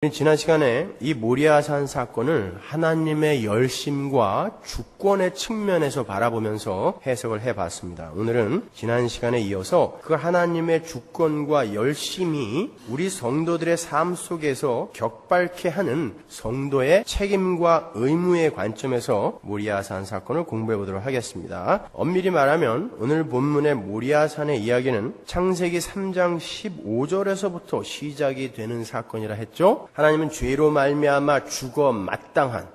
지난 시간에 이 모리아산 사건을 하나님의 열심과 주권의 측면에서 바라보면서 해석을 해봤습니다. 오늘은 지난 시간에 이어서 그 하나님의 주권과 열심이 우리 성도들의 삶 속에서 격발케 하는 성도의 책임과 의무의 관점에서 모리아산 사건을 공부해 보도록 하겠습니다. 엄밀히 말하면 오늘 본문의 모리아산의 이야기는 창세기 3장 15절에서부터 시작이 되는 사건이라 했죠. 하나님은 죄로 말미암아 죽어 마땅한,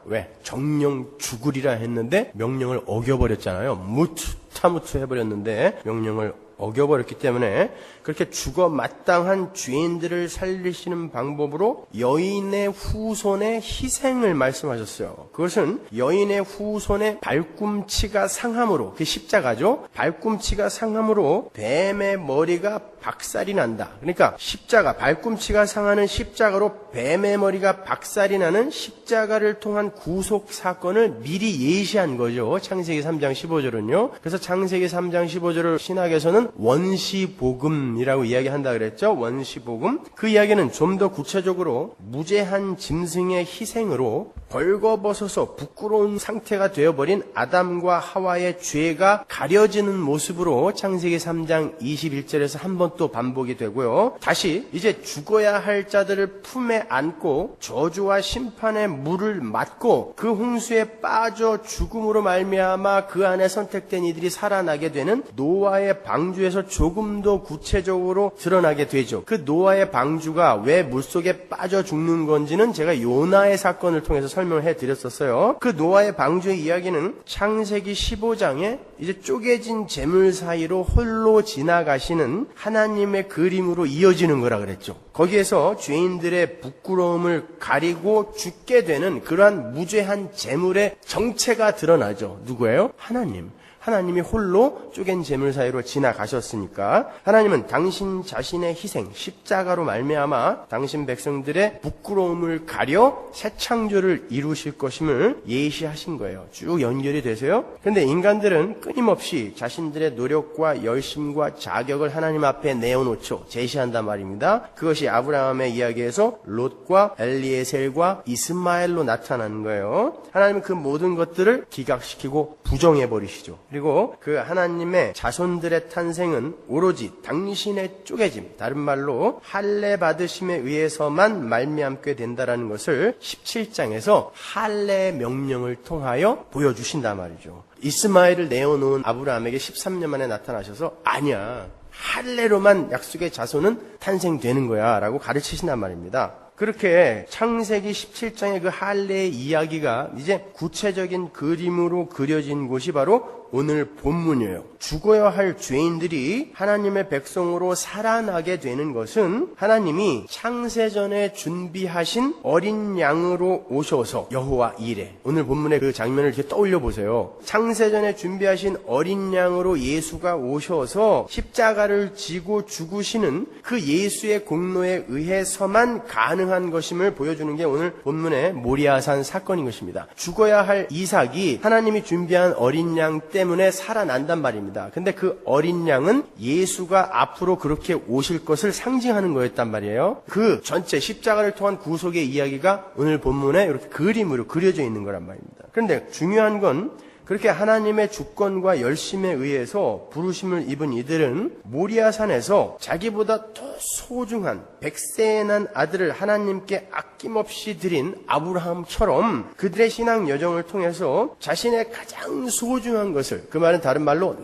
정령 죽으리라 했는데 명령을 어겨버렸잖아요. 무투타무투 해버렸는데 명령을 어겨버렸기 때문에 그렇게 죽어 마땅한 죄인들을 살리시는 방법으로 여인의 후손의 희생을 말씀하셨어요. 그것은 여인의 후손의 발꿈치가 상함으로, 그게 십자가죠. 발꿈치가 상함으로 뱀의 머리가 박살이 난다. 그러니까 십자가, 발꿈치가 상하는 십자가로 뱀의 머리가 박살이 나는 십자가를 통한 구속 사건을 미리 예시한 거죠. 창세기 3장 15절은요. 그래서 창세기 3장 15절을 신학에서는 원시복음이라고 이야기한다 그랬죠. 원시복음. 그 이야기는 좀 더 구체적으로 무죄한 짐승의 희생으로 벌거벗어서 부끄러운 상태가 되어버린 아담과 하와의 죄가 가려지는 모습으로 창세기 3장 21절에서 한 번 또 반복이 되고요. 다시 이제 죽어야 할 자들을 품에 안고 저주와 심판의 물을 맞고 그 홍수에 빠져 죽음으로 말미암아 그 안에 선택된 이들이 살아나게 되는 노아의 방주에서 조금 더 구체적으로 드러나게 되죠. 그 노아의 방주가 왜 물속에 빠져 죽는 건지는 제가 요나의 사건을 통해서 설명을 해드렸었어요. 그 노아의 방주의 이야기는 창세기 15장에 이제 쪼개진 재물 사이로 홀로 지나가시는 하나님의 그림으로 이어지는 거라 그랬죠. 거기에서 죄인들의 부끄러움을 가리고 죽게 되는 그러한 무죄한 재물의 정체가 드러나죠. 누구예요? 하나님이 홀로 쪼갠 재물 사이로 지나가셨으니까 하나님은 당신 자신의 희생, 십자가로 말미암아 당신 백성들의 부끄러움을 가려 새 창조를 이루실 것임을 예시하신 거예요. 쭉 연결이 되세요. 그런데 인간들은 끊임없이 자신들의 노력과 열심과 자격을 하나님 앞에 내어놓죠. 제시한단 말입니다. 그것이 아브라함의 이야기에서 롯과 엘리에셀과 이스마엘로 나타나는 거예요. 하나님은 그 모든 것들을 기각시키고 부정해버리시죠. 그리고 그 하나님의 자손들의 탄생은 오로지 당신의 쪼개짐, 다른 말로 할례 받으심에 의해서만 말미암게 된다라는 것을 17장에서 할례 명령을 통하여 보여주신단 말이죠. 이스마엘을 내어놓은 아브라함에게 13년 만에 나타나셔서 아니야, 할례로만 약속의 자손은 탄생되는 거야 라고 가르치신단 말입니다. 그렇게 창세기 17장의 그 할례의 이야기가 이제 구체적인 그림으로 그려진 곳이 바로 오늘 본문이에요. 죽어야 할 죄인들이 하나님의 백성으로 살아나게 되는 것은 하나님이 창세전에 준비하신 어린 양으로 오셔서 여호와 이레, 오늘 본문의 그 장면을 이렇게 떠올려 보세요. 창세전에 준비하신 어린 양으로 예수가 오셔서 십자가를 지고 죽으시는 그 예수의 공로에 의해서만 가능한 것임을 보여주는 게 오늘 본문의 모리아산 사건인 것입니다. 죽어야 할 이삭이 하나님이 준비한 어린 양 때문에 살아난단 말입니다. 근데 그 어린 양은 예수가 앞으로 그렇게 오실 것을 상징하는 거였단 말이에요. 그 전체 십자가를 통한 구속의 이야기가 오늘 본문에 이렇게 그림으로 그려져 있는 거란 말입니다. 그런데 중요한 건 그렇게 하나님의 주권과 열심에 의해서 부르심을 입은 이들은 모리아산에서 자기보다 더 소중한 백세에 난 아들을 하나님께 아낌없이 드린 아브라함처럼 그들의 신앙 여정을 통해서 자신의 가장 소중한 것을, 그 말은 다른 말로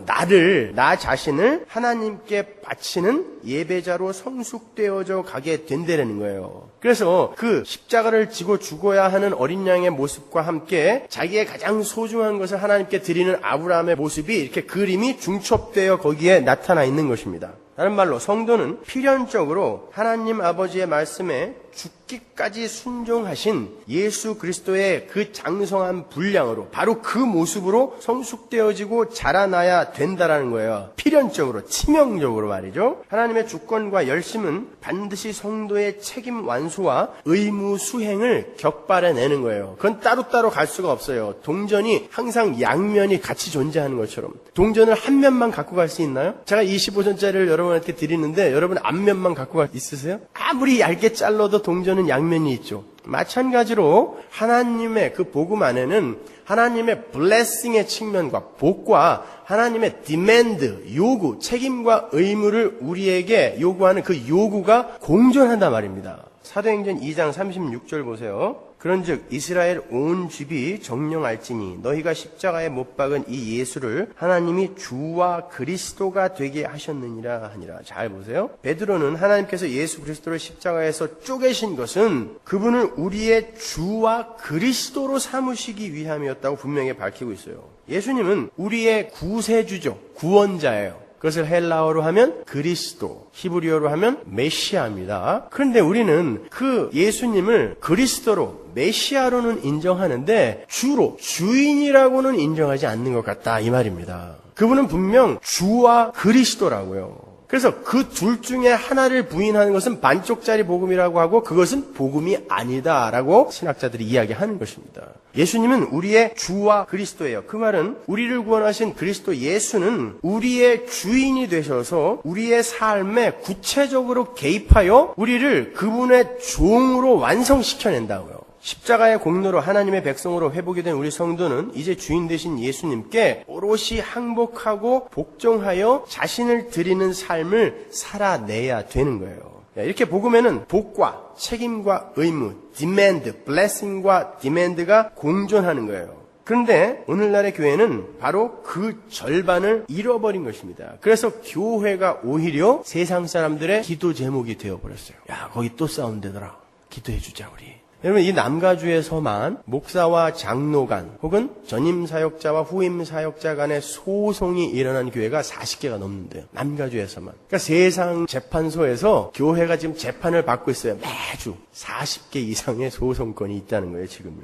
나 자신을 하나님께 바치는 예배자로 성숙되어져 가게 된다는 거예요. 그래서 그 십자가를 지고 죽어야 하는 어린 양의 모습과 함께 자기의 가장 소중한 것을 하나님께 드리는 아브라함의 모습이 이렇게 그림이 중첩되어 거기에 나타나 있는 것입니다. 다른 말로 성도는 필연적으로 하나님 아버지의 말씀에 죽기까지 순종하신 예수 그리스도의 그 장성한 분량으로, 바로 그 모습으로 성숙되어지고 자라나야 된다라는 거예요. 필연적으로, 치명적으로 말이죠. 하나님의 주권과 열심은 반드시 성도의 책임 완수와 의무 수행을 격발해내는 거예요. 그건 따로따로 갈 수가 없어요. 동전이 항상 양면이 같이 존재하는 것처럼. 동전을 한 면만 갖고 갈 수 있나요? 제가 25전짜리를 여러분한테 드리는데 여러분 앞면만 갖고 갈 수 있으세요? 아무리 얇게 잘라도 양면보다 동전은 양면이 있죠. 마찬가지로 하나님의 그 복음 안에는 하나님의 블레싱의 측면과 복과 하나님의 디맨드, 요구, 책임과 의무를 우리에게 요구하는 그 요구가 공존한단 말입니다. 사도행전 2장 36절 보세요. 그런즉 이스라엘 온 집이 정령할지니 너희가 십자가에 못 박은 이 예수를 하나님이 주와 그리스도가 되게 하셨느니라 하니라. 잘 보세요. 베드로는 하나님께서 예수 그리스도를 십자가에서 쪼개신 것은 그분을 우리의 주와 그리스도로 삼으시기 위함이었다고 분명히 밝히고 있어요. 예수님은 우리의 구세주죠. 구원자예요. 그것을 헬라어로 하면 그리스도, 히브리어로 하면 메시아입니다. 그런데 우리는 그 예수님을 그리스도로, 메시아로는 인정하는데 주로, 주인이라고는 인정하지 않는 것 같다 이 말입니다. 그분은 분명 주와 그리스도라고요. 그래서 그 둘 중에 하나를 부인하는 것은 반쪽짜리 복음이라고 하고 그것은 복음이 아니다라고 신학자들이 이야기하는 것입니다. 예수님은 우리의 주와 그리스도예요. 그 말은 우리를 구원하신 그리스도 예수는 우리의 주인이 되셔서 우리의 삶에 구체적으로 개입하여 우리를 그분의 종으로 완성시켜낸다고요. 십자가의 공로로 하나님의 백성으로 회복이 된 우리 성도는 이제 주인 되신 예수님께 오롯이 항복하고 복종하여 자신을 드리는 삶을 살아내야 되는 거예요. 이렇게 복음에는 복과 책임과 의무, demand, blessing과 demand가 공존하는 거예요. 그런데 오늘날의 교회는 바로 그 절반을 잃어버린 것입니다. 그래서 교회가 오히려 세상 사람들의 기도 제목이 되어버렸어요. 야, 거기 또 싸움되더라. 기도해주자 우리. 여러분, 이 남가주에서만 목사와 장로 간 혹은 전임 사역자와 후임 사역자 간의 소송이 일어난 교회가 40개가 넘는데요. 남가주에서만. 그러니까 세상 재판소에서 교회가 지금 재판을 받고 있어요. 매주 40개 이상의 소송건이 있다는 거예요, 지금요.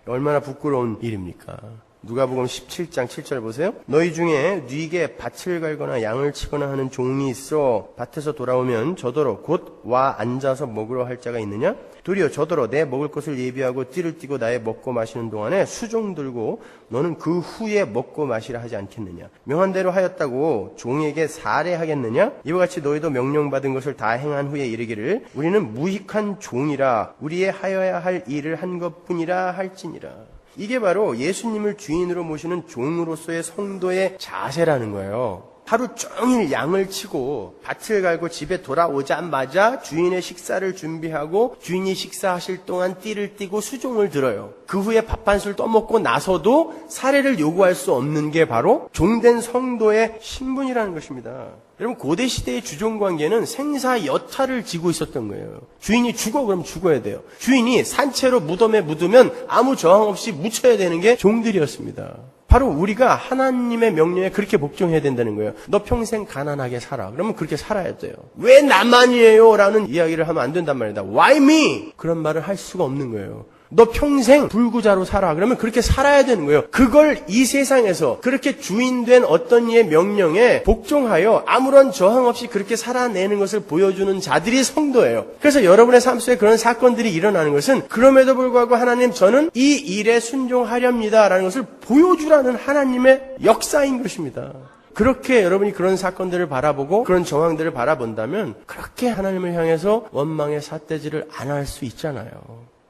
얼마나 부끄러운 일입니까? 누가복음 17장 7절 보세요. 너희 중에 뉘게 밭을 갈거나 양을 치거나 하는 종이 있어 밭에서 돌아오면 저더러 곧 와 앉아서 먹으러 할 자가 있느냐? 도리어 저더러 내 먹을 것을 예비하고 띠를 띠고 나의 먹고 마시는 동안에 수종 들고 너는 그 후에 먹고 마시라 하지 않겠느냐? 명한 대로 하였다고 종에게 살해하겠느냐? 이와 같이 너희도 명령받은 것을 다 행한 후에 이르기를 우리는 무익한 종이라 우리의 하여야 할 일을 한 것뿐이라 할지니라. 이게 바로 예수님을 주인으로 모시는 종으로서의 성도의 자세라는 거예요. 하루 종일 양을 치고 밭을 갈고 집에 돌아오자마자 주인의 식사를 준비하고 주인이 식사하실 동안 띠를 띠고 수종을 들어요. 그 후에 밥 한 술 떠먹고 나서도 살해를 요구할 수 없는 게 바로 종된 성도의 신분이라는 것입니다. 여러분, 고대 시대의 주종 관계는 생사 여타를 지고 있었던 거예요. 주인이 죽어 그럼 죽어야 돼요. 주인이 산채로 무덤에 묻으면 아무 저항 없이 묻혀야 되는 게 종들이었습니다. 바로 우리가 하나님의 명령에 그렇게 복종해야 된다는 거예요. 너 평생 가난하게 살아. 그러면 그렇게 살아야 돼요. 왜 나만이에요? 라는 이야기를 하면 안 된단 말이다. Why me? 그런 말을 할 수가 없는 거예요. 너 평생 불구자로 살아. 그러면 그렇게 살아야 되는 거예요. 그걸 이 세상에서 그렇게 주인된 어떤 이의 명령에 복종하여 아무런 저항 없이 그렇게 살아내는 것을 보여주는 자들이 성도예요. 그래서 여러분의 삶 속에 그런 사건들이 일어나는 것은 그럼에도 불구하고 하나님 저는 이 일에 순종하렵니다 라는 것을 보여주라는 하나님의 역사인 것입니다. 그렇게 여러분이 그런 사건들을 바라보고 그런 정황들을 바라본다면 그렇게 하나님을 향해서 원망의 삿대질을 안 할 수 있잖아요.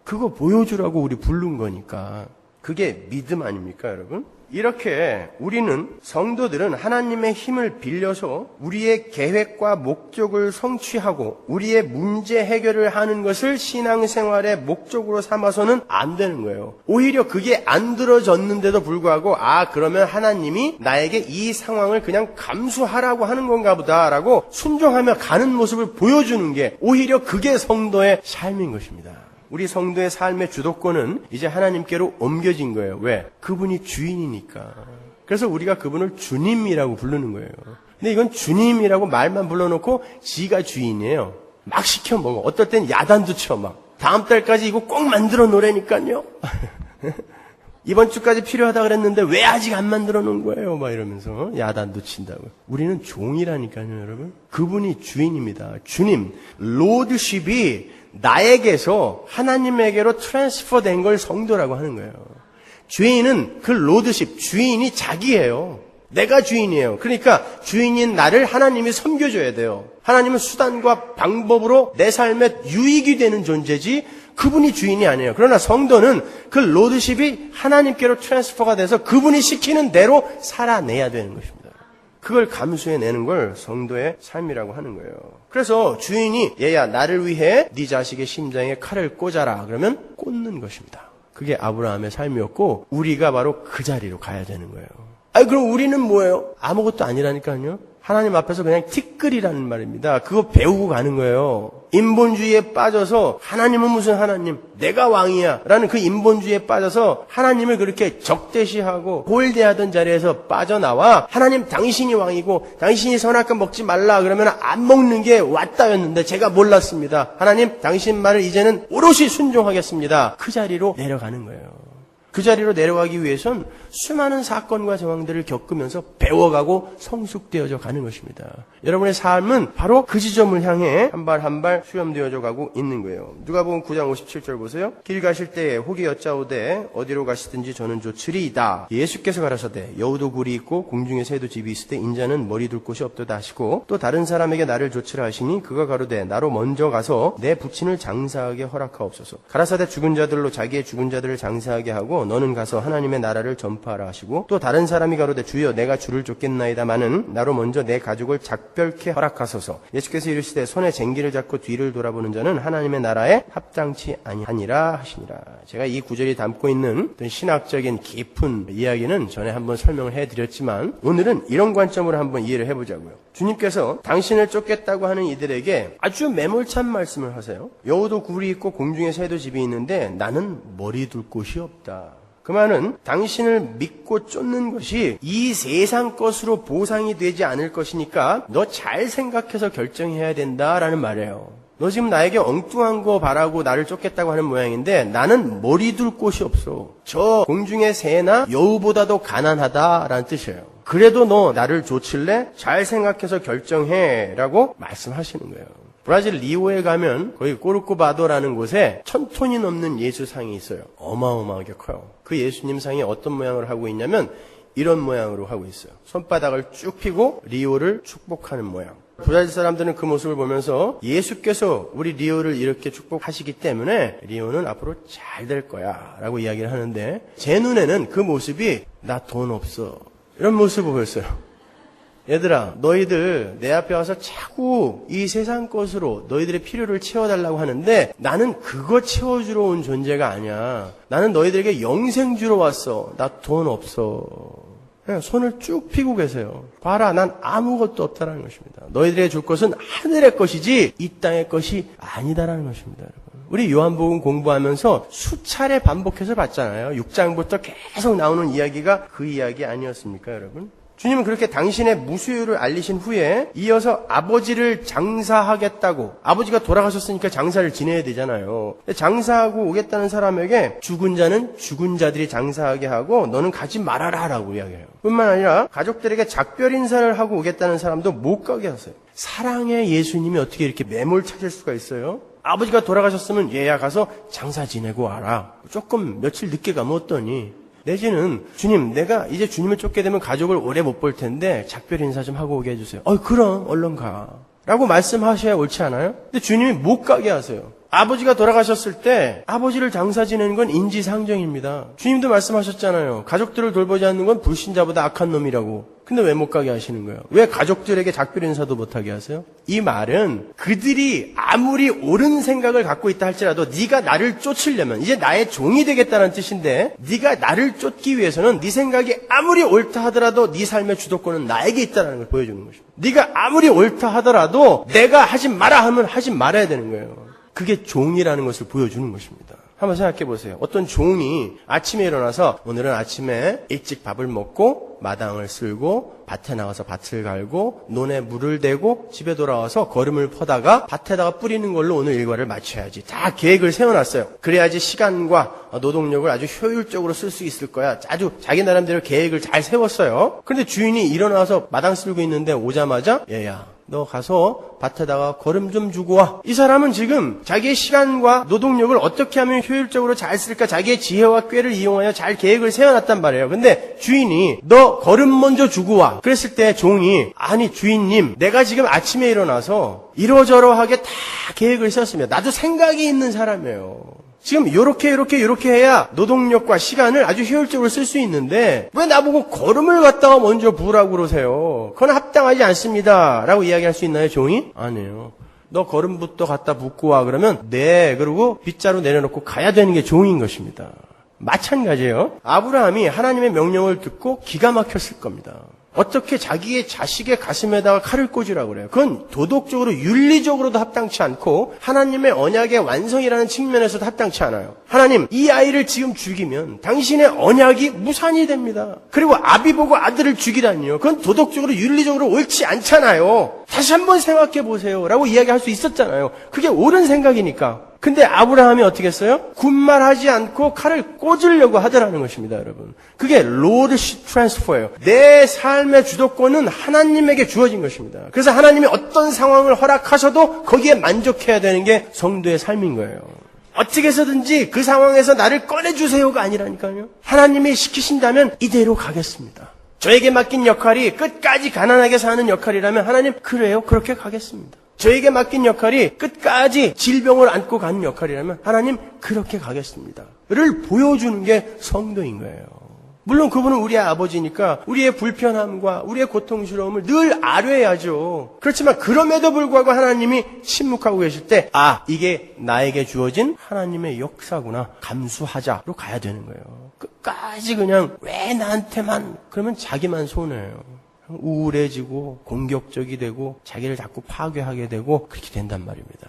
그거 보여주라고 우리 부른 거니까. 그게 믿음 아닙니까, 여러분? 이렇게 우리는 성도들은 하나님의 힘을 빌려서 우리의 계획과 목적을 성취하고 우리의 문제 해결을 하는 것을 신앙생활의 목적으로 삼아서는 안 되는 거예요. 오히려 그게 안 들어졌는데도 불구하고 그러면 하나님이 나에게 이 상황을 그냥 감수하라고 하는 건가 보다라고 순종하며 가는 모습을 보여주는 게 오히려 그게 성도의 삶인 것입니다. 우리 성도의 삶의 주도권은 이제 하나님께로 옮겨진 거예요. 왜? 그분이 주인이니까. 그래서 우리가 그분을 주님이라고 부르는 거예요. 근데 이건 주님이라고 말만 불러놓고 지가 주인이에요. 막 시켜 먹어. 어떨 땐 야단도 쳐 막. 다음 달까지 이거 꼭 만들어 놓으라니까요. 이번 주까지 필요하다 그랬는데 왜 아직 안 만들어 놓은 거예요? 막 이러면서 야단도 친다고. 우리는 종이라니까요, 여러분. 그분이 주인입니다. 주님, 로드십이 나에게서 하나님에게로 트랜스퍼 된 걸 성도라고 하는 거예요. 주인은 그 로드십, 주인이 자기예요. 내가 주인이에요. 그러니까 주인인 나를 하나님이 섬겨줘야 돼요. 하나님은 수단과 방법으로 내 삶에 유익이 되는 존재지 그분이 주인이 아니에요. 그러나 성도는 그 로드십이 하나님께로 트랜스퍼가 돼서 그분이 시키는 대로 살아내야 되는 것입니다. 그걸 감수해내는 걸 성도의 삶이라고 하는 거예요. 그래서 주인이 얘야 나를 위해 네 자식의 심장에 칼을 꽂아라 그러면 꽂는 것입니다. 그게 아브라함의 삶이었고 우리가 바로 그 자리로 가야 되는 거예요. 그럼 우리는 뭐예요? 아무것도 아니라니까요. 하나님 앞에서 그냥 티끌이라는 말입니다. 그거 배우고 가는 거예요. 인본주의에 빠져서 하나님은 무슨 하나님, 내가 왕이야 라는 그 인본주의에 빠져서 하나님을 그렇게 적대시하고 홀대하던 자리에서 빠져나와 하나님 당신이 왕이고 당신이 선악과 먹지 말라 그러면 안 먹는 게 왔다였는데 제가 몰랐습니다. 하나님 당신 말을 이제는 오롯이 순종하겠습니다. 그 자리로 내려가는 거예요. 그 자리로 내려가기 위해선 수많은 사건과 정황들을 겪으면서 배워가고 성숙되어져 가는 것입니다. 여러분의 삶은 바로 그 지점을 향해 한 발 한 발 수렴되어져 가고 있는 거예요. 누가복음 9장 57절 보세요. 길 가실 때에 혹이 여짜오되 어디로 가시든지 저는 좋으리이다. 예수께서 가라사대 여우도 굴이 있고 공중에 새도 집이 있을 때 인자는 머리 둘 곳이 없도다 하시고 또 다른 사람에게 나를 조치라 하시니 그가 가로되 나로 먼저 가서 내 부친을 장사하게 허락하옵소서. 가라사대 죽은 자들로 자기의 죽은 자들을 장사하게 하고 너는 가서 하나님의 나라를 전파하라 하시고 또 다른 사람이 가로되 주여 내가 주를 쫓겠나이다마는 나로 먼저 내 가족을 작별케 허락하소서. 예수께서 이르시되 손에 쟁기를 잡고 뒤를 돌아보는 자는 하나님의 나라에 합당치 아니하니라 하시니라. 제가 이 구절이 담고 있는 어떤 신학적인 깊은 이야기는 전에 한번 설명을 해드렸지만 오늘은 이런 관점으로 한번 이해를 해보자고요. 주님께서 당신을 쫓겠다고 하는 이들에게 아주 매몰찬 말씀을 하세요. 여우도 굴이 있고 공중에 새도 집이 있는데 나는 머리 둘 곳이 없다. 그 말은 당신을 믿고 쫓는 것이 이 세상 것으로 보상이 되지 않을 것이니까 너 잘 생각해서 결정해야 된다라는 말이에요. 너 지금 나에게 엉뚱한 거 바라고 나를 쫓겠다고 하는 모양인데 나는 머리 둘 곳이 없어. 저 공중의 새나 여우보다도 가난하다라는 뜻이에요. 그래도 너 나를 쫓을래? 잘 생각해서 결정해 라고 말씀하시는 거예요. 브라질 리오에 가면 거기 꼬르코바도라는 곳에 1000톤이 넘는 예수상이 있어요. 어마어마하게 커요. 그 예수님 상이 어떤 모양을 하고 있냐면 이런 모양으로 하고 있어요. 손바닥을 쭉 펴고 리오를 축복하는 모양. 브라질 사람들은 그 모습을 보면서 예수께서 우리 리오를 이렇게 축복하시기 때문에 리오는 앞으로 잘 될 거야 라고 이야기를 하는데 제 눈에는 그 모습이 나 돈 없어 이런 모습을 보였어요. 얘들아 너희들 내 앞에 와서 자꾸 이 세상 것으로 너희들의 필요를 채워달라고 하는데 나는 그거 채워주러 온 존재가 아니야. 나는 너희들에게 영생 주러 왔어. 나 돈 없어. 그냥 손을 쭉 펴고 계세요. 봐라 난 아무것도 없다라는 것입니다. 너희들에게 줄 것은 하늘의 것이지 이 땅의 것이 아니다라는 것입니다. 여러분. 우리 요한복음 공부하면서 수차례 반복해서 봤잖아요. 6장부터 계속 나오는 이야기가 그 이야기 아니었습니까 여러분? 주님은 그렇게 당신의 무수유를 알리신 후에 이어서 아버지를 장사하겠다고 아버지가 돌아가셨으니까 장사를 지내야 되잖아요. 장사하고 오겠다는 사람에게 죽은 자는 죽은 자들이 장사하게 하고 너는 가지 말아라 라고 이야기해요. 뿐만 아니라 가족들에게 작별 인사를 하고 오겠다는 사람도 못 가게 하세요. 사랑의 예수님이 어떻게 이렇게 매몰 찾을 수가 있어요? 아버지가 돌아가셨으면 얘야 가서 장사 지내고 와라. 조금 며칠 늦게 가면 어떠니? 내지는 주님 내가 이제 주님을 쫓게 되면 가족을 오래 못 볼 텐데 작별 인사 좀 하고 오게 해주세요. 그럼 얼른 가 라고 말씀하셔야 옳지 않아요? 근데 주님이 못 가게 하세요. 아버지가 돌아가셨을 때 아버지를 장사 지내는 건 인지상정입니다. 주님도 말씀하셨잖아요. 가족들을 돌보지 않는 건 불신자보다 악한 놈이라고. 근데 왜 못 가게 하시는 거예요? 왜 가족들에게 작별 인사도 못하게 하세요? 이 말은 그들이 아무리 옳은 생각을 갖고 있다 할지라도 네가 나를 쫓으려면 이제 나의 종이 되겠다는 뜻인데 네가 나를 쫓기 위해서는 네 생각이 아무리 옳다 하더라도 네 삶의 주도권은 나에게 있다는 걸 보여주는 것입니다. 네가 아무리 옳다 하더라도 내가 하지 마라 하면 하지 말아야 되는 거예요. 그게 종이라는 것을 보여주는 것입니다. 한번 생각해 보세요. 어떤 종이 아침에 일어나서 오늘은 아침에 일찍 밥을 먹고 마당을 쓸고 밭에 나가서 밭을 갈고 논에 물을 대고 집에 돌아와서 거름을 퍼다가 밭에다가 뿌리는 걸로 오늘 일과를 마쳐야지. 다 계획을 세워놨어요. 그래야지 시간과 노동력을 아주 효율적으로 쓸 수 있을 거야. 아주 자기 나름대로 계획을 잘 세웠어요. 그런데 주인이 일어나서 마당 쓸고 있는데 오자마자 얘야 너 가서 밭에다가 거름 좀 주고 와. 이 사람은 지금 자기의 시간과 노동력을 어떻게 하면 효율적으로 잘 쓸까, 자기의 지혜와 꾀를 이용하여 잘 계획을 세워놨단 말이에요. 근데 주인이 너 거름 먼저 주고 와. 그랬을 때 종이, 아니 주인님, 내가 지금 아침에 일어나서 이러저러하게 다 계획을 세웠습니다. 나도 생각이 있는 사람이에요. 지금 요렇게 해야 노동력과 시간을 아주 효율적으로 쓸 수 있는데 왜 나보고 거름을 갖다가 먼저 부으라고 그러세요? 그건 합당하지 않습니다. 라고 이야기할 수 있나요, 종이? 아니에요. 너 거름부터 갖다 붓고 와. 그러면 네. 그러고 빗자루 내려놓고 가야 되는 게 종인 것입니다. 마찬가지예요. 아브라함이 하나님의 명령을 듣고 기가 막혔을 겁니다. 어떻게 자기의 자식의 가슴에다가 칼을 꽂으라고 그래요? 그건 도덕적으로 윤리적으로도 합당치 않고 하나님의 언약의 완성이라는 측면에서도 합당치 않아요. 하나님, 이 아이를 지금 죽이면 당신의 언약이 무산이 됩니다. 그리고 아비 보고 아들을 죽이다니요. 그건 도덕적으로 윤리적으로 옳지 않잖아요. 다시 한번 생각해 보세요. 라고 이야기할 수 있었잖아요. 그게 옳은 생각이니까. 근데 아브라함이 어떻게 했어요? 군말하지 않고 칼을 꽂으려고 하더라는 것입니다, 여러분. 그게 lordship transfer예요. 내 삶의 주도권은 하나님에게 주어진 것입니다. 그래서 하나님이 어떤 상황을 허락하셔도 거기에 만족해야 되는 게 성도의 삶인 거예요. 어떻게 해서든지 그 상황에서 나를 꺼내주세요가 아니라니까요. 하나님이 시키신다면 이대로 가겠습니다. 저에게 맡긴 역할이 끝까지 가난하게 사는 역할이라면 하나님, 그래요, 그렇게 가겠습니다. 저에게 맡긴 역할이 끝까지 질병을 안고 가는 역할이라면 하나님, 그렇게 가겠습니다. 를 보여주는 게 성도인 거예요. 물론 그분은 우리의 아버지니까 우리의 불편함과 우리의 고통스러움을 늘 아뢰야죠. 그렇지만 그럼에도 불구하고 하나님이 침묵하고 계실 때, 아, 이게 나에게 주어진 하나님의 역사구나, 감수하자로 가야 되는 거예요. 끝까지 그냥 왜 나한테만, 그러면 자기만 손해예요. 우울해지고 공격적이 되고 자기를 자꾸 파괴하게 되고 그렇게 된단 말입니다.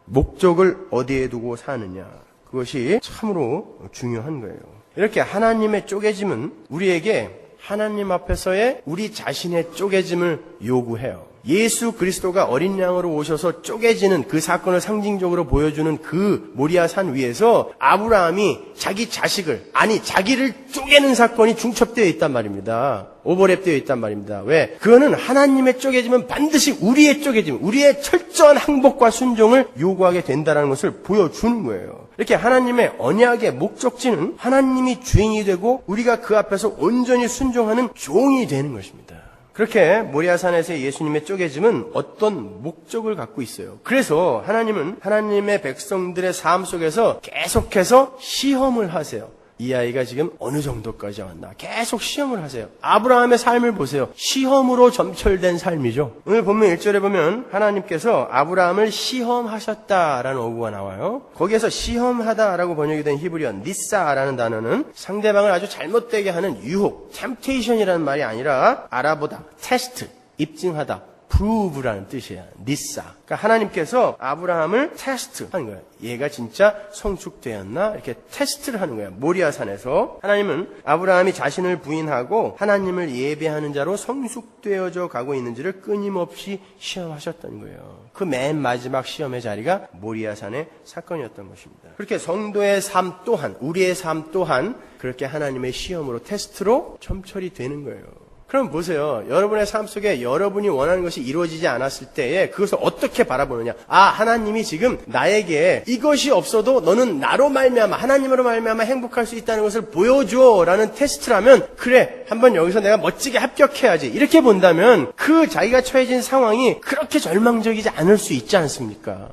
목적을 어디에 두고 사느냐, 그것이 참으로 중요한 거예요. 이렇게 하나님의 쪼개짐은 우리에게 하나님 앞에서의 우리 자신의 쪼개짐을 요구해요. 예수 그리스도가 어린 양으로 오셔서 쪼개지는 그 사건을 상징적으로 보여주는 그 모리아 산 위에서 아브라함이 자기 자식을, 아니 자기를 쪼개는 사건이 중첩되어 있단 말입니다. 오버랩되어 있단 말입니다. 왜? 그거는 하나님의 쪼개짐은 반드시 우리의 쪼개짐, 우리의 철저한 항복과 순종을 요구하게 된다는 것을 보여주는 거예요. 이렇게 하나님의 언약의 목적지는 하나님이 주인이 되고 우리가 그 앞에서 온전히 순종하는 종이 되는 것입니다. 그렇게 모리아산에서의 예수님의 쪼개짐은 어떤 목적을 갖고 있어요. 그래서 하나님은 하나님의 백성들의 삶 속에서 계속해서 시험을 하세요. 이 아이가 지금 어느 정도까지 왔나, 계속 시험을 하세요. 아브라함의 삶을 보세요. 시험으로 점철된 삶이죠. 오늘 본문 1절에 보면 하나님께서 아브라함을 시험하셨다라는 어구가 나와요. 거기에서 시험하다라고 번역이 된 히브리어 니사라는 단어는 상대방을 아주 잘못되게 하는 유혹, 템테이션이라는 말이 아니라 알아보다, 테스트, 입증하다, prove라는 뜻이에요. 니사. 그러니까 하나님께서 아브라함을 테스트하는 거예요. 얘가 진짜 성숙되었나? 이렇게 테스트를 하는 거예요. 모리아산에서 하나님은 아브라함이 자신을 부인하고 하나님을 예배하는 자로 성숙되어져 가고 있는지를 끊임없이 시험하셨던 거예요. 그 맨 마지막 시험의 자리가 모리아산의 사건이었던 것입니다. 그렇게 성도의 삶 또한, 우리의 삶 또한 그렇게 하나님의 시험으로, 테스트로 점철이 되는 거예요. 그럼 보세요. 여러분의 삶 속에 여러분이 원하는 것이 이루어지지 않았을 때에 그것을 어떻게 바라보느냐. 아, 하나님이 지금 나에게 이것이 없어도 너는 나로 말미암아, 하나님으로 말미암아 행복할 수 있다는 것을 보여줘 라는 테스트라면, 그래, 한번 여기서 내가 멋지게 합격해야지, 이렇게 본다면 그 자기가 처해진 상황이 그렇게 절망적이지 않을 수 있지 않습니까?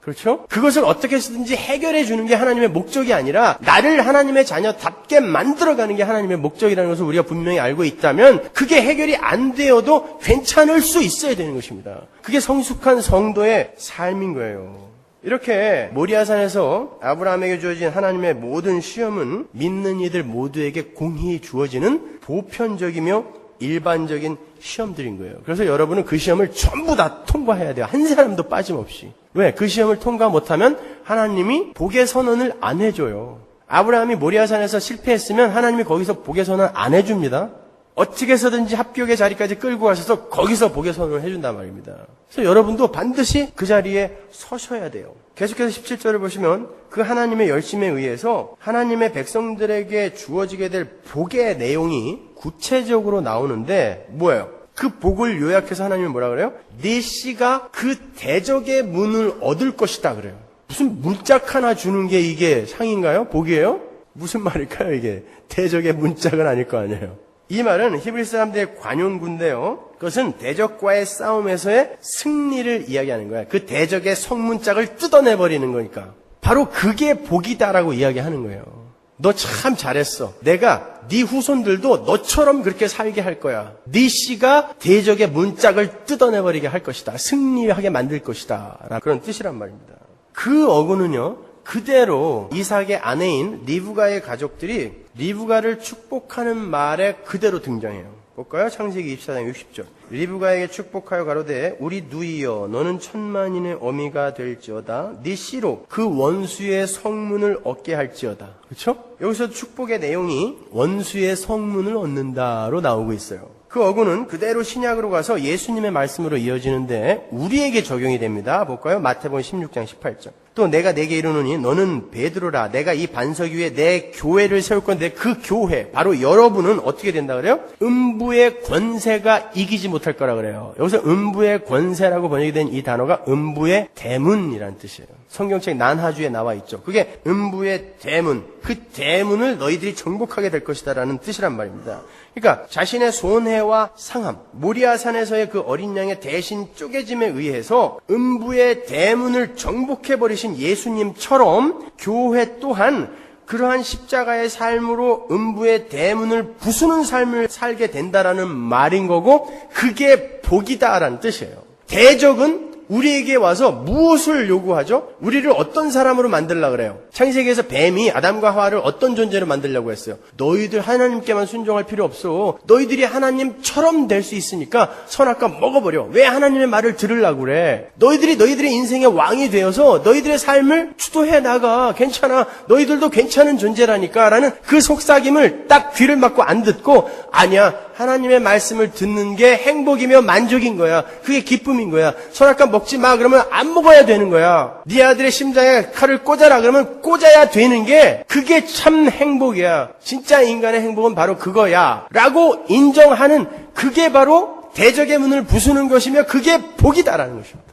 그렇죠? 그것을 어떻게 해서든지 해결해 주는 게 하나님의 목적이 아니라 나를 하나님의 자녀답게 만들어가는 게 하나님의 목적이라는 것을 우리가 분명히 알고 있다면 그게 해결이 안 되어도 괜찮을 수 있어야 되는 것입니다. 그게 성숙한 성도의 삶인 거예요. 이렇게 모리아산에서 아브라함에게 주어진 하나님의 모든 시험은 믿는 이들 모두에게 공히 주어지는 보편적이며 일반적인 시험들인 거예요. 그래서 여러분은 그 시험을 전부 다 통과해야 돼요. 한 사람도 빠짐없이. 왜? 그 시험을 통과 못하면 하나님이 복의 선언을 안 해줘요. 아브라함이 모리아산에서 실패했으면 하나님이 거기서 복의 선언 안 해줍니다. 어떻게 해서든지 합격의 자리까지 끌고 가셔서 거기서 복의 선언을 해준단 말입니다. 그래서 여러분도 반드시 그 자리에 서셔야 돼요. 계속해서 17절을 보시면 그 하나님의 열심에 의해서 하나님의 백성들에게 주어지게 될 복의 내용이 구체적으로 나오는데 뭐예요? 그 복을 요약해서 하나님이 뭐라 그래요? 네 씨가 그 대적의 문을 얻을 것이다 그래요. 무슨 문짝 하나 주는 게 이게 상인가요? 복이에요? 무슨 말일까요 이게? 대적의 문짝은 아닐 거 아니에요. 이 말은 히브리 사람들의 관용구인데요. 그것은 대적과의 싸움에서의 승리를 이야기하는 거야. 그 대적의 성문짝을 뜯어내버리는 거니까. 바로 그게 복이다라고 이야기하는 거예요. 너 참 잘했어. 내가 네 후손들도 너처럼 그렇게 살게 할 거야. 네 씨가 대적의 문짝을 뜯어내버리게 할 것이다. 승리하게 만들 것이다. 라는 그런 뜻이란 말입니다. 그 어구는요. 그대로 이삭의 아내인 리브가의 가족들이 리브가를 축복하는 말에 그대로 등장해요. 볼까요? 창세기 24장 60절. 리브가에게 축복하여 가로되 우리 누이여 너는 천만인의 어미가 될지어다. 네 씨로 그 원수의 성문을 얻게 할지어다. 그렇죠? 여기서 축복의 내용이 원수의 성문을 얻는다로 나오고 있어요. 그 어구는 그대로 신약으로 가서 예수님의 말씀으로 이어지는데 우리에게 적용이 됩니다. 볼까요? 마태복음 16장 18절. 또 내가 내게 이르노니 너는 베드로라. 내가 이 반석 위에 내 교회를 세울 건데 그 교회, 바로 여러분은 어떻게 된다 그래요? 음부의 권세가 이기지 못할 거라 그래요. 여기서 음부의 권세라고 번역이 된 이 단어가 음부의 대문이라는 뜻이에요. 성경책 난하주에 나와 있죠. 그게 음부의 대문, 그 대문을 너희들이 정복하게 될 것이다라는 뜻이란 말입니다. 그러니까 자신의 손해와 상함, 모리아산에서의 그 어린 양의 대신 쪼개짐에 의해서 음부의 대문을 정복해버리신 예수님처럼 교회 또한 그러한 십자가의 삶으로 음부의 대문을 부수는 삶을 살게 된다라는 말인 거고 그게 복이다라는 뜻이에요. 대적은 우리에게 와서 무엇을 요구하죠? 우리를 어떤 사람으로 만들려고 그래요? 창세기에서 뱀이 아담과 하와를 어떤 존재로 만들려고 했어요? 너희들 하나님께만 순종할 필요 없어. 너희들이 하나님처럼 될 수 있으니까 선악과 먹어버려. 왜 하나님의 말을 들으려고 그래? 너희들의 인생의 왕이 되어서 너희들의 삶을 주도해 나가. 괜찮아. 너희들도 괜찮은 존재라니까. 라는 그 속삭임을 딱 귀를 막고 안 듣고 아니야. 하나님의 말씀을 듣는 게 행복이며 만족인 거야. 그게 기쁨인 거야. 선악과 먹지 마 그러면 안 먹어야 되는 거야. 네 아들의 심장에 칼을 꽂아라 그러면 꽂아야 되는 게 그게 참 행복이야. 진짜 인간의 행복은 바로 그거야 라고 인정하는 그게 바로 대적의 문을 부수는 것이며 그게 복이다라는 것입니다.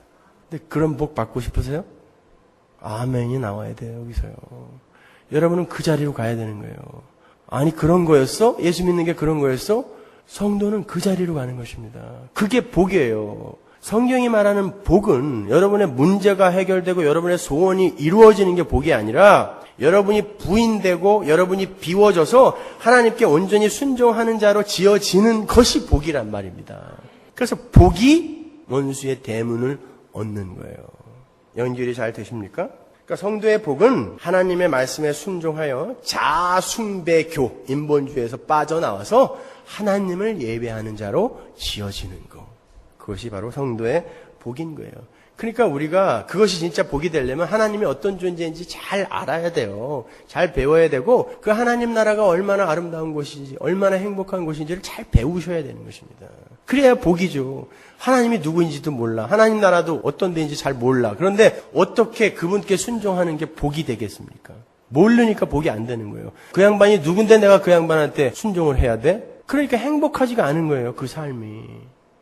근데 그런 복 받고 싶으세요? 아멘이 나와야 돼요. 여기서요. 여러분은 그 자리로 가야 되는 거예요. 아니 그런 거였어? 예수 믿는 게 그런 거였어? 성도는 그 자리로 가는 것입니다. 그게 복이에요. 성경이 말하는 복은 여러분의 문제가 해결되고 여러분의 소원이 이루어지는 게 복이 아니라 여러분이 부인되고 여러분이 비워져서 하나님께 온전히 순종하는 자로 지어지는 것이 복이란 말입니다. 그래서 복이 원수의 대문을 얻는 거예요. 연결이 잘 되십니까? 그러니까 성도의 복은 하나님의 말씀에 순종하여 자숭배교, 인본주의에서 빠져나와서 하나님을 예배하는 자로 지어지는 것. 그것이 바로 성도의 복인 거예요. 그러니까 우리가 그것이 진짜 복이 되려면 하나님이 어떤 존재인지 잘 알아야 돼요. 잘 배워야 되고 그 하나님 나라가 얼마나 아름다운 곳인지 얼마나 행복한 곳인지를 잘 배우셔야 되는 것입니다. 그래야 복이죠. 하나님이 누구인지도 몰라. 하나님 나라도 어떤 데인지 잘 몰라. 그런데 어떻게 그분께 순종하는 게 복이 되겠습니까? 모르니까 복이 안 되는 거예요. 그 양반이 누군데 내가 그 양반한테 순종을 해야 돼? 그러니까 행복하지가 않은 거예요. 그 삶이.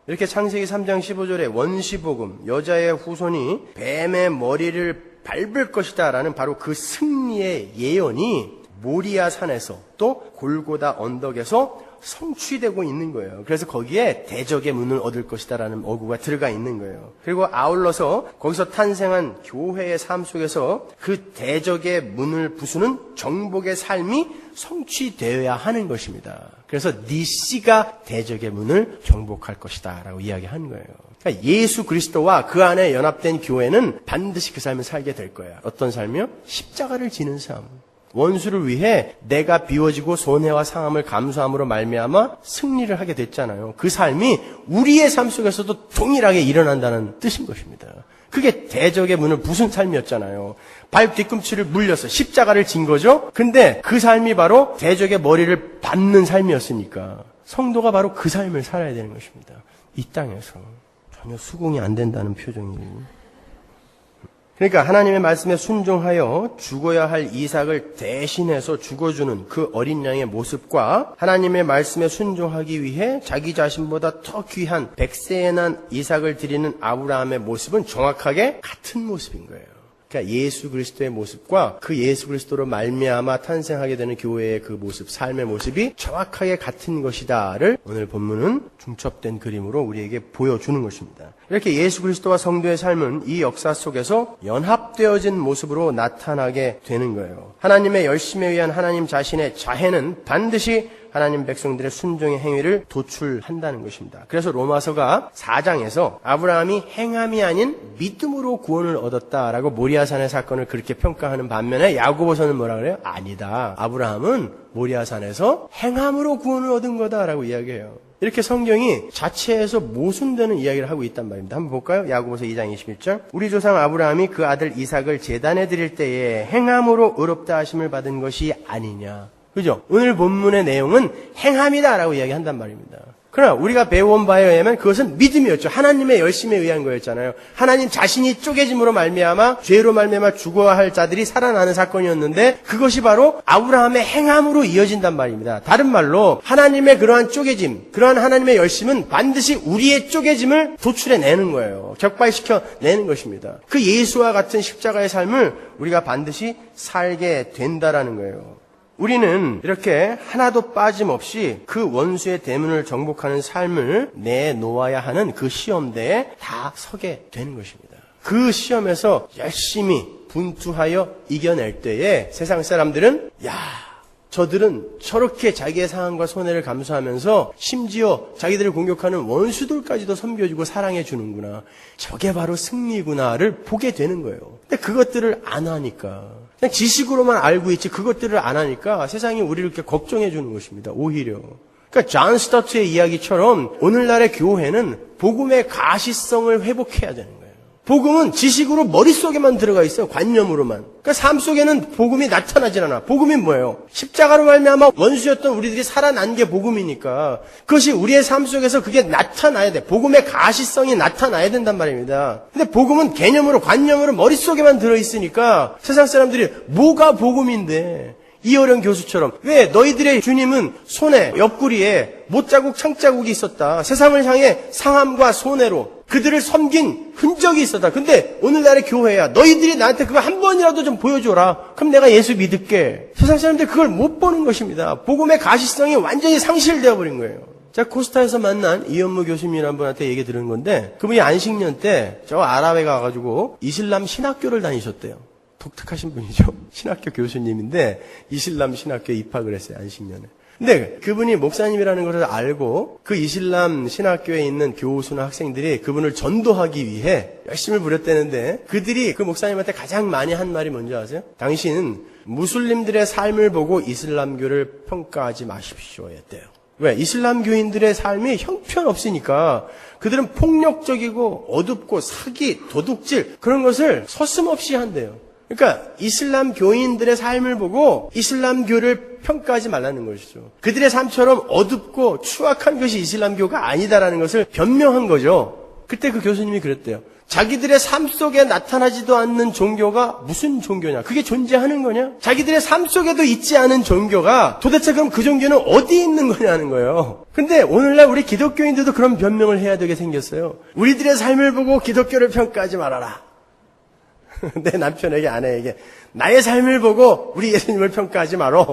이렇게 창세기 3장 15절에 원시복음, 여자의 후손이 뱀의 머리를 밟을 것이다 라는 바로 그 승리의 예언이 모리아 산에서 또 골고다 언덕에서 성취되고 있는 거예요. 그래서 거기에 대적의 문을 얻을 것이다 라는 어구가 들어가 있는 거예요. 그리고 아울러서 거기서 탄생한 교회의 삶 속에서 그 대적의 문을 부수는 정복의 삶이 성취되어야 하는 것입니다. 그래서 네 씨가 대적의 문을 정복할 것이다 라고 이야기하는 거예요. 그러니까 예수 그리스도와 그 안에 연합된 교회는 반드시 그 삶을 살게 될 거예요. 어떤 삶이요? 십자가를 지는 삶. 원수를 위해 내가 비워지고 손해와 상함을 감수함으로 말미암아 승리를 하게 됐잖아요. 그 삶이 우리의 삶 속에서도 동일하게 일어난다는 뜻인 것입니다. 그게 대적의 문을 부순 삶이었잖아요. 발 뒤꿈치를 물려서 십자가를 진 거죠. 근데 그 삶이 바로 대적의 머리를 받는 삶이었으니까 성도가 바로 그 삶을 살아야 되는 것입니다. 이 땅에서 전혀 수긍이 안 된다는 표정이. 그러니까 하나님의 말씀에 순종하여 죽어야 할 이삭을 대신해서 죽어주는 그 어린 양의 모습과 하나님의 말씀에 순종하기 위해 자기 자신보다 더 귀한 백세에 난 이삭을 드리는 아브라함의 모습은 정확하게 같은 모습인 거예요. 그러니까 예수 그리스도의 모습과 그 예수 그리스도로 말미암아 탄생하게 되는 교회의 그 모습, 삶의 모습이 정확하게 같은 것이다를 오늘 본문은 중첩된 그림으로 우리에게 보여주는 것입니다. 이렇게 예수 그리스도와 성도의 삶은 이 역사 속에서 연합되어진 모습으로 나타나게 되는 거예요. 하나님의 열심에 의한 하나님 자신의 자해는 반드시 하나님 백성들의 순종의 행위를 도출한다는 것입니다. 그래서 로마서가 4장에서 아브라함이 행함이 아닌 믿음으로 구원을 얻었다라고 모리아산의 사건을 그렇게 평가하는 반면에 야고보서는 뭐라 그래요? 아니다. 아브라함은 모리아산에서 행함으로 구원을 얻은 거다라고 이야기해요. 이렇게 성경이 자체에서 모순되는 이야기를 하고 있단 말입니다. 한번 볼까요? 야고보서 2장 21절. 우리 조상 아브라함이 그 아들 이삭을 제단에 드릴 때에 행함으로 의롭다 하심을 받은 것이 아니냐. 그죠? 오늘 본문의 내용은 행함이다라고 이야기한단 말입니다. 그러나 우리가 배워온 바에 의하면 그것은 믿음이었죠. 하나님의 열심에 의한 거였잖아요. 하나님 자신이 쪼개짐으로 말미암아 죄로 말미암아 죽어야 할 자들이 살아나는 사건이었는데 그것이 바로 아브라함의 행함으로 이어진단 말입니다. 다른 말로 하나님의 그러한 쪼개짐, 그러한 하나님의 열심은 반드시 우리의 쪼개짐을 도출해내는 거예요. 격발시켜내는 것입니다. 그 예수와 같은 십자가의 삶을 우리가 반드시 살게 된다라는 거예요. 우리는 이렇게 하나도 빠짐없이 그 원수의 대문을 정복하는 삶을 내놓아야 하는 그 시험대에 다 서게 되는 것입니다. 그 시험에서 열심히 분투하여 이겨낼 때에 세상 사람들은 저들은 저렇게 자기의 상황과 손해를 감수하면서 심지어 자기들을 공격하는 원수들까지도 섬겨주고 사랑해주는구나. 저게 바로 승리구나를 보게 되는 거예요. 근데 그것들을 안 하니까 그냥 지식으로만 알고 있지 그것들을 안 하니까 세상이 우리를 이렇게 걱정해 주는 것입니다. 오히려. 그러니까 존 스타트의 이야기처럼 오늘날의 교회는 복음의 가시성을 회복해야 되는 거예요. 복음은 지식으로 머릿속에만 들어가 있어요. 관념으로만. 그러니까 삶 속에는 복음이 나타나질 않아. 복음이 뭐예요? 십자가로 말미암아 원수였던 우리들이 살아난 게 복음이니까 그것이 우리의 삶 속에서 그게 나타나야 돼. 복음의 가시성이 나타나야 된단 말입니다. 근데 복음은 개념으로 관념으로 머릿속에만 들어있으니까 세상 사람들이 뭐가 복음인데 이어령 교수처럼 왜 너희들의 주님은 손에 옆구리에 못자국 창자국이 있었다. 세상을 향해 상함과 손해로 그들을 섬긴 흔적이 있었다. 근데 오늘날의 교회야. 너희들이 나한테 그거 한 번이라도 좀 보여줘라. 그럼 내가 예수 믿을게. 세상 사람들이 그걸 못 보는 것입니다. 복음의 가시성이 완전히 상실되어 버린 거예요. 제가 코스타에서 만난 이현무 교수님이라는 분한테 얘기 들은 건데 그분이 안식년 때 저 아랍에 가가지고 이슬람 신학교를 다니셨대요. 독특하신 분이죠. 신학교 교수님인데 이슬람 신학교에 입학을 했어요. 안식년에. 근데 그분이 목사님이라는 것을 알고 그 이슬람 신학교에 있는 교수나 학생들이 그분을 전도하기 위해 열심을 부렸다는데 그들이 그 목사님한테 가장 많이 한 말이 뭔지 아세요? 당신은 무슬림들의 삶을 보고 이슬람교를 평가하지 마십시오 였대요. 왜? 이슬람교인들의 삶이 형편없으니까 그들은 폭력적이고 어둡고 사기, 도둑질 그런 것을 서슴없이 한대요. 그러니까 이슬람 교인들의 삶을 보고 이슬람교를 평가하지 말라는 것이죠. 그들의 삶처럼 어둡고 추악한 것이 이슬람교가 아니다라는 것을 변명한 거죠. 그때 그 교수님이 그랬대요. 자기들의 삶 속에 나타나지도 않는 종교가 무슨 종교냐? 그게 존재하는 거냐? 자기들의 삶 속에도 있지 않은 종교가 도대체 그럼 그 종교는 어디 있는 거냐는 거예요. 근데 오늘날 우리 기독교인들도 그런 변명을 해야 되게 생겼어요. 우리들의 삶을 보고 기독교를 평가하지 말아라. 내 남편에게 아내에게 나의 삶을 보고 우리 예수님을 평가하지 마라.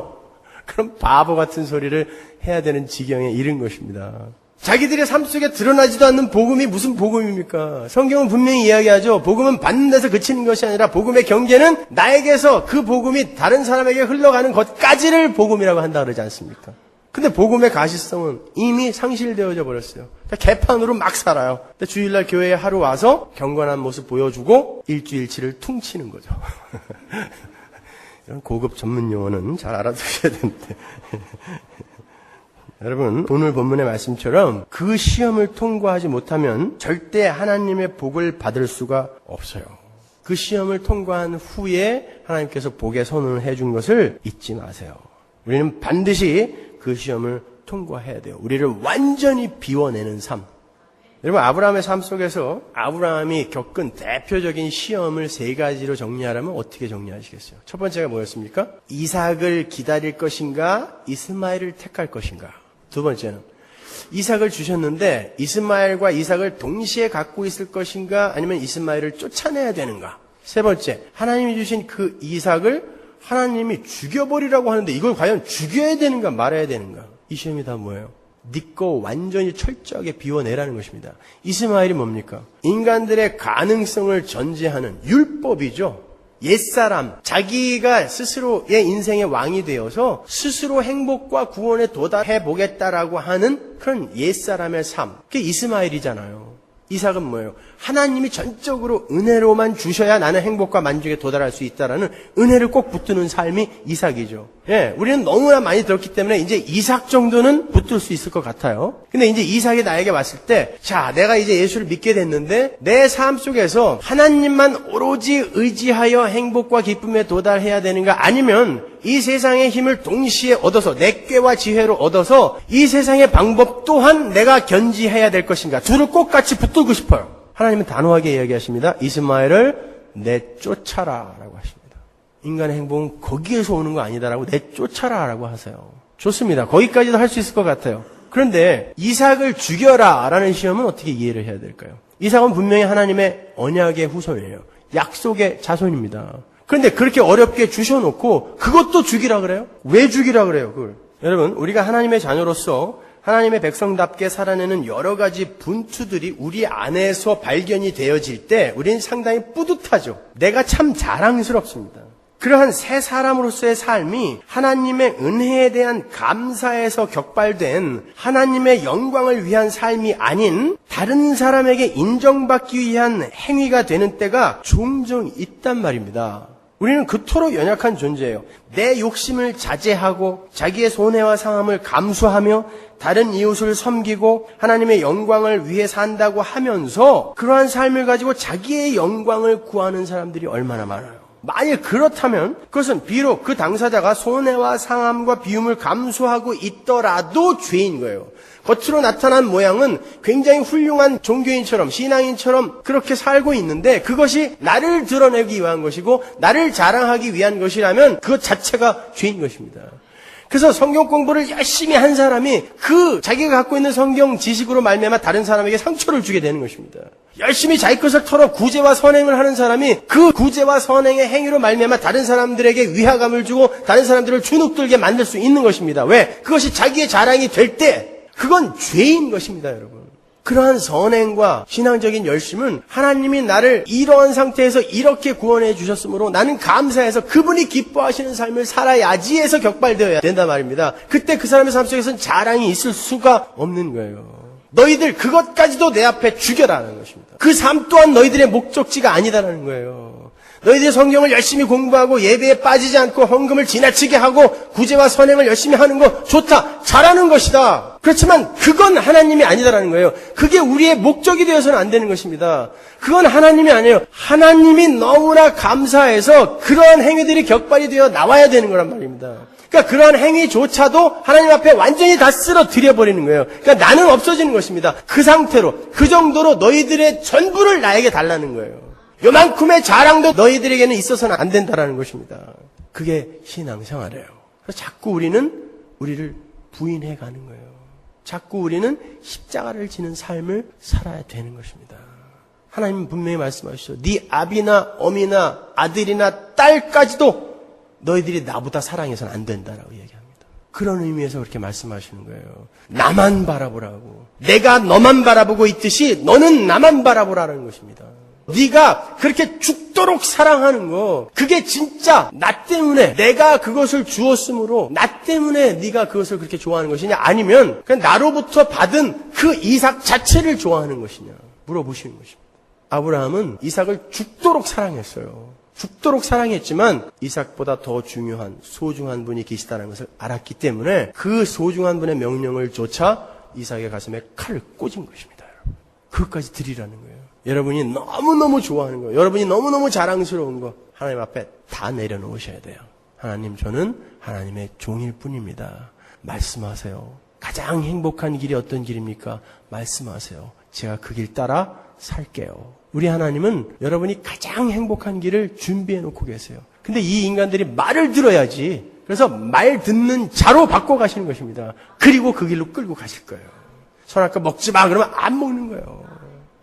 그럼 바보 같은 소리를 해야 되는 지경에 이른 것입니다. 자기들의 삶 속에 드러나지도 않는 복음이 무슨 복음입니까? 성경은 분명히 이야기하죠. 복음은 받는 데서 그치는 것이 아니라 복음의 경계는 나에게서 그 복음이 다른 사람에게 흘러가는 것까지를 복음이라고 한다 그러지 않습니까? 근데 복음의 가시성은 이미 상실되어져 버렸어요. 그러니까 개판으로 막 살아요. 근데 주일날 교회에 하루 와서 경건한 모습 보여주고 일주일치를 퉁치는 거죠. 이런 고급 전문 용어는 잘 알아두셔야 되는데. 여러분, 오늘 본문의 말씀처럼 그 시험을 통과하지 못하면 절대 하나님의 복을 받을 수가 없어요. 그 시험을 통과한 후에 하나님께서 복의 선언을 해준 것을 잊지 마세요. 우리는 반드시 그 시험을 통과해야 돼요. 우리를 완전히 비워내는 삶. 여러분, 아브라함의 삶 속에서 아브라함이 겪은 대표적인 시험을 세 가지로 정리하라면 어떻게 정리하시겠어요? 첫 번째가 뭐였습니까? 이삭을 기다릴 것인가, 이스마엘을 택할 것인가. 두 번째는 이삭을 주셨는데 이스마엘과 이삭을 동시에 갖고 있을 것인가, 아니면 이스마엘을 쫓아내야 되는가. 세 번째, 하나님이 주신 그 이삭을 하나님이 죽여버리라고 하는데 이걸 과연 죽여야 되는가 말아야 되는가. 이 시험이 다 뭐예요? 네 거 완전히 철저하게 비워내라는 것입니다. 이스마엘이 뭡니까? 인간들의 가능성을 전제하는 율법이죠. 옛사람, 자기가 스스로의 인생의 왕이 되어서 스스로 행복과 구원에 도달해 보겠다라고 하는 그런 옛사람의 삶. 그게 이스마엘이잖아요. 이삭은 뭐예요? 하나님이 전적으로 은혜로만 주셔야 나는 행복과 만족에 도달할 수 있다라는 은혜를 꼭 붙드는 삶이 이삭이죠. 예, 우리는 너무나 많이 들었기 때문에 이제 이삭 정도는 붙들 수 있을 것 같아요. 근데 이제 이삭이 나에게 왔을 때, 자, 내가 이제 예수를 믿게 됐는데 내 삶 속에서 하나님만 오로지 의지하여 행복과 기쁨에 도달해야 되는가, 아니면 이 세상의 힘을 동시에 얻어서 내 꾀와 지혜로 얻어서 이 세상의 방법 또한 내가 견지해야 될 것인가. 둘을 꼭 같이 붙들고 싶어요. 하나님은 단호하게 이야기하십니다. 이스마엘을 내쫓아라 라고 하십니다. 인간의 행복은 거기에서 오는 거 아니다라고 내쫓아라 라고 하세요. 좋습니다. 거기까지도 할 수 있을 것 같아요. 그런데 이삭을 죽여라 라는 시험은 어떻게 이해를 해야 될까요? 이삭은 분명히 하나님의 언약의 후손이에요. 약속의 자손입니다. 그런데 그렇게 어렵게 주셔놓고 그것도 죽이라 그래요? 왜 죽이라 그래요? 그걸. 여러분, 우리가 하나님의 자녀로서 하나님의 백성답게 살아내는 여러 가지 분투들이 우리 안에서 발견이 되어질 때 우리는 상당히 뿌듯하죠. 내가 참 자랑스럽습니다. 그러한 새 사람으로서의 삶이 하나님의 은혜에 대한 감사에서 격발된 하나님의 영광을 위한 삶이 아닌 다른 사람에게 인정받기 위한 행위가 되는 때가 종종 있단 말입니다. 우리는 그토록 연약한 존재예요. 내 욕심을 자제하고 자기의 손해와 상함을 감수하며 다른 이웃을 섬기고 하나님의 영광을 위해 산다고 하면서 그러한 삶을 가지고 자기의 영광을 구하는 사람들이 얼마나 많아요. 만일 그렇다면 그것은 비록 그 당사자가 손해와 상함과 비움을 감수하고 있더라도 죄인 거예요. 겉으로 나타난 모양은 굉장히 훌륭한 종교인처럼 신앙인처럼 그렇게 살고 있는데 그것이 나를 드러내기 위한 것이고 나를 자랑하기 위한 것이라면 그것 자체가 죄인 것입니다. 그래서 성경 공부를 열심히 한 사람이 그 자기가 갖고 있는 성경 지식으로 말미암아 다른 사람에게 상처를 주게 되는 것입니다. 열심히 자기 것을 털어 구제와 선행을 하는 사람이 그 구제와 선행의 행위로 말미암아 다른 사람들에게 위화감을 주고 다른 사람들을 주눅들게 만들 수 있는 것입니다. 왜? 그것이 자기의 자랑이 될 때 그건 죄인 것입니다, 여러분. 그러한 선행과 신앙적인 열심은 하나님이 나를 이러한 상태에서 이렇게 구원해 주셨으므로 나는 감사해서 그분이 기뻐하시는 삶을 살아야지 해서 격발되어야 된단 말입니다. 그때 그 사람의 삶 속에서는 자랑이 있을 수가 없는 거예요. 너희들 그것까지도 내 앞에 죽여라는 것입니다. 그 삶 또한 너희들의 목적지가 아니다라는 거예요. 너희들이 성경을 열심히 공부하고 예배에 빠지지 않고 헌금을 지나치게 하고 구제와 선행을 열심히 하는 거 좋다. 잘하는 것이다. 그렇지만 그건 하나님이 아니다라는 거예요. 그게 우리의 목적이 되어서는 안 되는 것입니다. 그건 하나님이 아니에요. 하나님이 너무나 감사해서 그러한 행위들이 격발이 되어 나와야 되는 거란 말입니다. 그러니까 그러한 행위조차도 하나님 앞에 완전히 다 쓸어들여버리는 거예요. 그러니까 나는 없어지는 것입니다. 그 상태로, 그 정도로 너희들의 전부를 나에게 달라는 거예요. 요만큼의 자랑도 너희들에게는 있어서는 안 된다라는 것입니다. 그게 신앙생활이에요. 그래서 자꾸 우리는 우리를 부인해 가는 거예요. 자꾸 우리는 십자가를 지는 삶을 살아야 되는 것입니다. 하나님은 분명히 말씀하시죠. 네 아비나 어미나 아들이나 딸까지도 너희들이 나보다 사랑해서는 안 된다라고 얘기합니다. 그런 의미에서 그렇게 말씀하시는 거예요. 나만 바라보라고. 내가 너만 바라보고 있듯이 너는 나만 바라보라는 것입니다. 네가 그렇게 죽도록 사랑하는 거, 그게 진짜 나 때문에 내가 그것을 주었으므로 나 때문에 네가 그것을 그렇게 좋아하는 것이냐, 아니면 그냥 나로부터 받은 그 이삭 자체를 좋아하는 것이냐 물어보시는 것입니다. 아브라함은 이삭을 죽도록 사랑했어요. 죽도록 사랑했지만 이삭보다 더 중요한 소중한 분이 계시다는 것을 알았기 때문에 그 소중한 분의 명령을 쫓아 이삭의 가슴에 칼을 꽂은 것입니다. 그것까지 드리라는 거예요. 여러분이 너무너무 좋아하는 거, 여러분이 너무너무 자랑스러운 거 하나님 앞에 다 내려놓으셔야 돼요. 하나님, 저는 하나님의 종일 뿐입니다. 말씀하세요. 가장 행복한 길이 어떤 길입니까? 말씀하세요. 제가 그 길 따라 살게요. 우리 하나님은 여러분이 가장 행복한 길을 준비해 놓고 계세요. 근데 이 인간들이 말을 들어야지. 그래서 말 듣는 자로 바꿔 가시는 것입니다. 그리고 그 길로 끌고 가실 거예요. 선악과 먹지 마 그러면 안 먹는 거예요.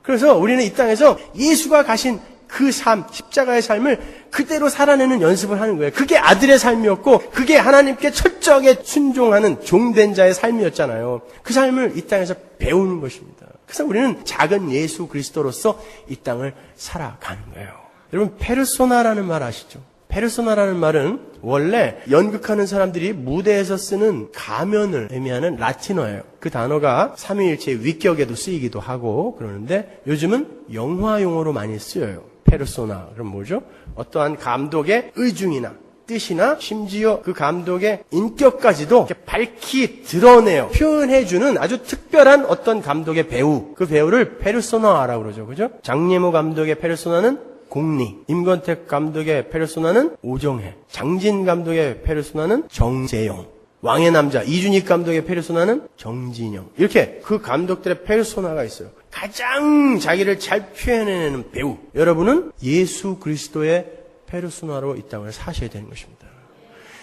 그래서 우리는 이 땅에서 예수가 가신 그 삶, 십자가의 삶을 그대로 살아내는 연습을 하는 거예요. 그게 아들의 삶이었고 그게 하나님께 철저하게 순종하는 종된 자의 삶이었잖아요. 그 삶을 이 땅에서 배우는 것입니다. 그래서 우리는 작은 예수 그리스도로서 이 땅을 살아가는 거예요. 여러분 페르소나라는 말 아시죠? 페르소나라는 말은 원래 연극하는 사람들이 무대에서 쓰는 가면을 의미하는 라틴어예요. 그 단어가 삼위일체의 위격에도 쓰이기도 하고 그러는데 요즘은 영화 용어로 많이 쓰여요. 페르소나. 그럼 뭐죠? 어떠한 감독의 의중이나 뜻이나 심지어 그 감독의 인격까지도 이렇게 밝히 드러내요. 표현해주는 아주 특별한 어떤 감독의 배우. 그 배우를 페르소나라고 그러죠. 그죠? 장예모 감독의 페르소나는 공리, 임권택 감독의 페르소나는 오정혜, 장진 감독의 페르소나는 정재영, 왕의 남자 이준익 감독의 페르소나는 정진영. 이렇게 그 감독들의 페르소나가 있어요. 가장 자기를 잘 표현해내는 배우. 여러분은 예수 그리스도의 페르소나로 이 땅을 사셔야 되는 것입니다.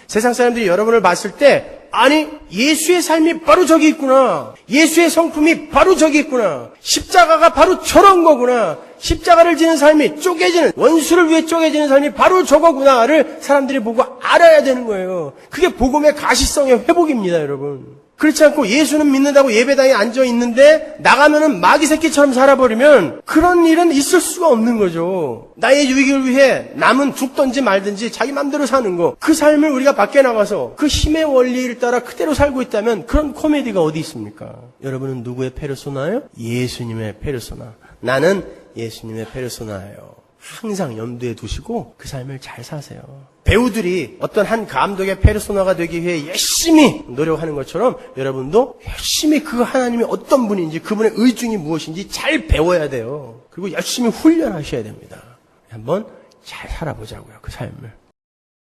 세상 사람들이 여러분을 봤을 때 아니 예수의 삶이 바로 저기 있구나. 예수의 성품이 바로 저기 있구나. 십자가가 바로 저런 거구나. 십자가를 지는 삶이 쪼개지는 원수를 위해 쪼개지는 삶이 바로 저거구나를 사람들이 보고 알아야 되는 거예요. 그게 복음의 가시성의 회복입니다, 여러분. 그렇지 않고 예수는 믿는다고 예배당에 앉아 있는데 나가면은 마귀 새끼처럼 살아버리면 그런 일은 있을 수가 없는 거죠. 나의 유익을 위해 남은 죽든지 말든지 자기 맘대로 사는 거. 그 삶을 우리가 밖에 나가서 그 힘의 원리를 따라 그대로 살고 있다면 그런 코미디가 어디 있습니까? 여러분은 누구의 페르소나예요? 예수님의 페르소나. 나는 예수님의 페르소나예요. 항상 염두에 두시고 그 삶을 잘 사세요. 배우들이 어떤 한 감독의 페르소나가 되기 위해 열심히 노력하는 것처럼 여러분도 열심히 그 하나님이 어떤 분인지 그분의 의중이 무엇인지 잘 배워야 돼요. 그리고 열심히 훈련하셔야 됩니다. 한번 잘 살아보자고요. 그 삶을.